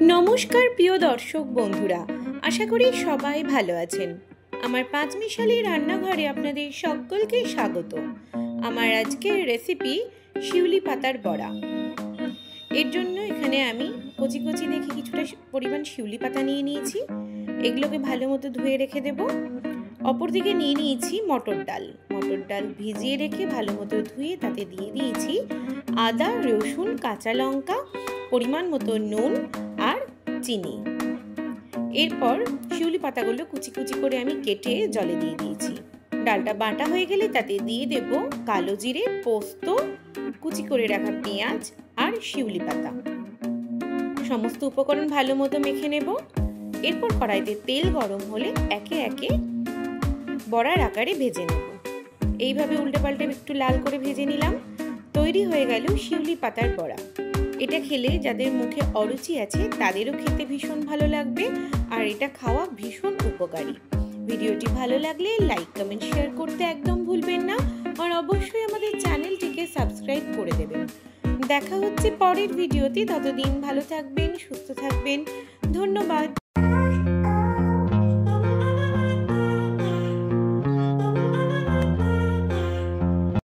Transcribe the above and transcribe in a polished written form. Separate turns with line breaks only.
नमस्कार प्रिय दर्शक बंधुरा आशा करी सबाई भालो आछेन। आमार पाँचमिशाली रान्नाघरे आपनादेर सकलके स्वागत। आमार आजकेर रेसिपि शिउली पातार बड़ा। एर जोन्नो एखाने आमी कचि कचि देखे किछुटा परिमाण शिउली पाता निये नियेछि। एगुलोके भालोमतो धुए रेखे देब। अपरदिके निये नियेछि मटर डाल भिजिए रेखे भालोमतो धुए ताते दिये दियेछि आदा रसुन काँचा लंका परिमाण मतो नुन और चीनी। एरपर शिउली पातागुलो कुचि कुचि करे आमी केटे जले दिए दिएछि। डालटा बाटा हये गेले ताते दिए देब कालो जिरे पोस्त कुचि करे राखा पेंयाज और शिउली पाता। समस्त उपकरण भालो मतो मेखे नेब। एरपर कड़ाइते तेल गरम होले एके एके बड़ार आकारे भेजे नेब। এইভাবে উল্টে পাল্টে একটু লাল করে ভেজে নিলাম। তৈরি হয়ে গেল শিউলি পাতার বড়া। এটা খেলে যাদের মুখে অরুচি আছে তাদেরও খেতে ভীষণ ভালো লাগবে আর এটা খাওয়া ভীষণ উপকারী। ভিডিওটি ভালো লাগলে লাইক কমেন্ট শেয়ার করতে একদম ভুলবেন না আর অবশ্যই আমাদের চ্যানেলটিকে সাবস্ক্রাইব করে দেবেন। দেখা হচ্ছে পরের ভিডিওতে। ততদিন ভালো থাকবেন, সুস্থ থাকবেন। ধন্যবাদ।